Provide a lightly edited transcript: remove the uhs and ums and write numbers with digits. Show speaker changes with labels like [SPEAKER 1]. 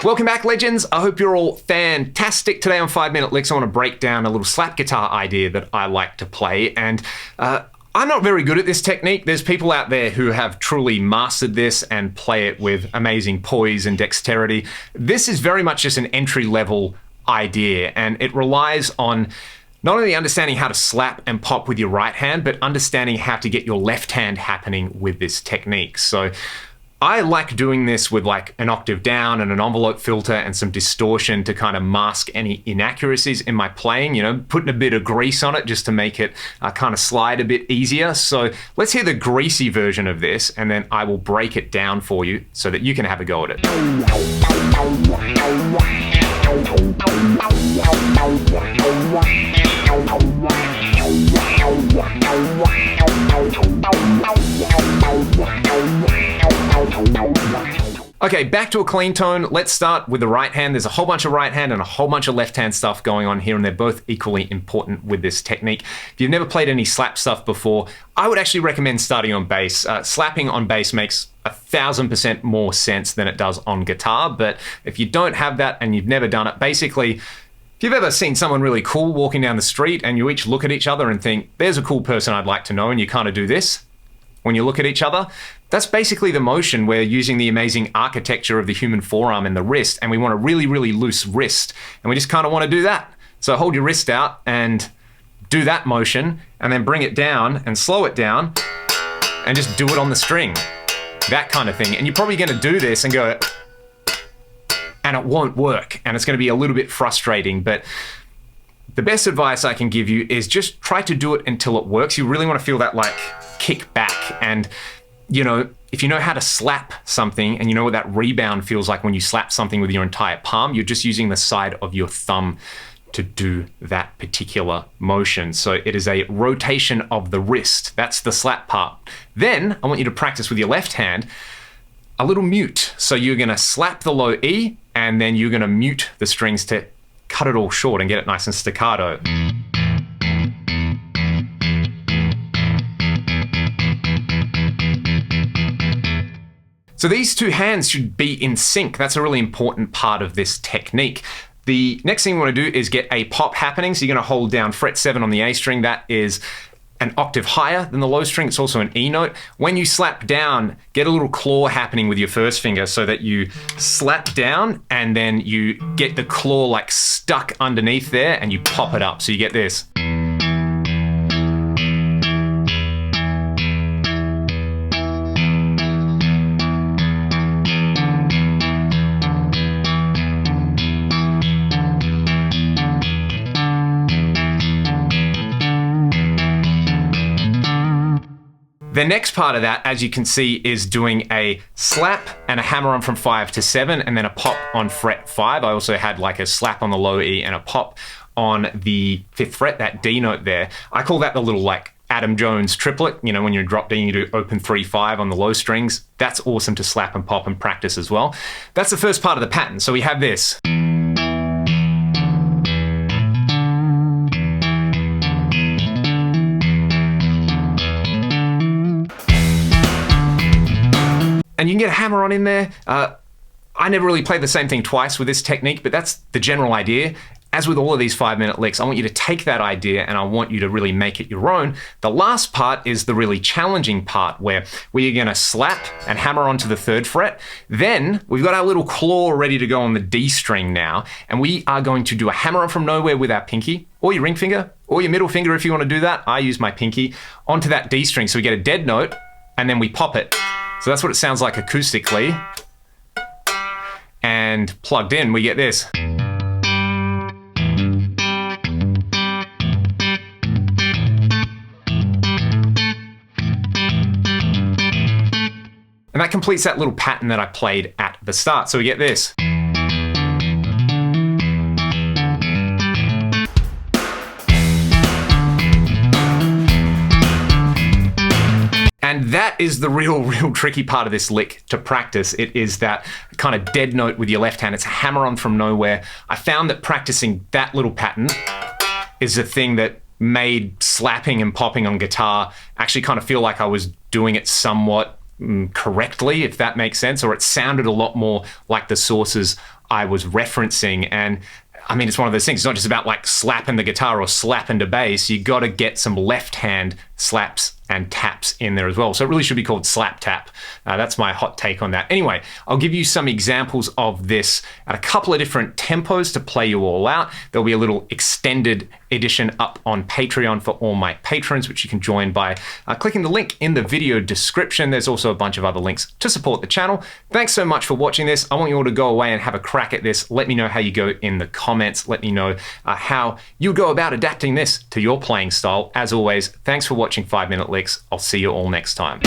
[SPEAKER 1] Welcome back, legends. I hope you're all fantastic. Today on 5-Minute Licks, I want to break down a little slap guitar idea that I like to play. And I'm not very good at this technique. There's people out there who have truly mastered this and play it with amazing poise and dexterity. This is very much just an entry-level idea, and it relies on not only understanding how to slap and pop with your right hand, but understanding how to get your left hand happening with this technique. So I like doing this with like an octave down and an envelope filter and some distortion to kind of mask any inaccuracies in my playing, you know, putting a bit of grease on it just to make it kind of slide a bit easier. So let's hear the greasy version of this, and then I will break it down for you so that you can have a go at it. Okay, back to a clean tone. Let's start with the right hand. There's a whole bunch of right hand and a whole bunch of left hand stuff going on here, and they're both equally important with this technique. If you've never played any slap stuff before, I would actually recommend starting on bass. Slapping on bass makes 1000% more sense than it does on guitar, but if you don't have that and you've never done it, basically, if you've ever seen someone really cool walking down the street and you each look at each other and think, there's a cool person I'd like to know, and you kind of do this when you look at each other, that's basically the motion. We're using the amazing architecture of the human forearm and the wrist, and we want a really, really loose wrist, and we just kind of want to do that. So hold your wrist out and do that motion, and then bring it down and slow it down, and just do it on the string. That kind of thing. And you're probably going to do this and go, and it won't work, and it's going to be a little bit frustrating, but the best advice I can give you is just try to do it until it works. You really want to feel that like kick back, and you know, if you know how to slap something and you know what that rebound feels like when you slap something with your entire palm, you're just using the side of your thumb to do that particular motion. So it is a rotation of the wrist. That's the slap part. Then I want you to practice with your left hand a little mute. So you're going to slap the low E, and then you're going to mute the strings to cut it all short and get it nice and staccato. So these two hands should be in sync. That's a really important part of this technique. The next thing you want to do is get a pop happening. So you're going to hold down fret 7 on the A string. That is an octave higher than the low string. It's also an E note. When you slap down, get a little claw happening with your first finger so that you slap down and then you get the claw like stuck underneath there and you pop it up. So you get this. The next part of that, as you can see, is doing a slap and a hammer on from 5 to 7, and then a pop on fret 5. I also had like a slap on the low E and a pop on the 5th fret, that D note there. I call that the little like Adam Jones triplet. You know, when you're drop D, you do open 3-5 on the low strings. That's awesome to slap and pop and practice as well. That's the first part of the pattern. So we have this. And you can get a hammer on in there. I never really played the same thing twice with this technique, but that's the general idea. As with all of these 5-minute licks, I want you to take that idea and I want you to really make it your own. The last part is the really challenging part where we're going to slap and hammer onto the 3rd fret. Then we've got our little claw ready to go on the D string now, and we are going to do a hammer on from nowhere with our pinky, or your ring finger, or your middle finger if you want to do that. I use my pinky onto that D string. So we get a dead note, and then we pop it. So that's what it sounds like acoustically. And plugged in, we get this. And that completes that little pattern that I played at the start. So we get this. And that is the real tricky part of this lick to practice. It is that kind of dead note with your left hand. It's a hammer on from nowhere. I found that practicing that little pattern is the thing that made slapping and popping on guitar actually kind of feel like I was doing it somewhat correctly, if that makes sense, or it sounded a lot more like the sources I was referencing. And I mean, it's one of those things. It's not just about like slapping the guitar or slapping the bass. You got to get some left hand slaps and taps in there as well. So it really should be called slap tap. That's my hot take on that. Anyway, I'll give you some examples of this at a couple of different tempos to play you all out. There'll be a little extended edition up on Patreon for all my patrons, which you can join by clicking the link in the video description. There's also a bunch of other links to support the channel. Thanks so much for watching this. I want you all to go away and have a crack at this. Let me know how you go in the comments. Let me know how you go about adapting this to your playing style. As always, thanks for watching 5 Minute Licks. I'll see you all next time.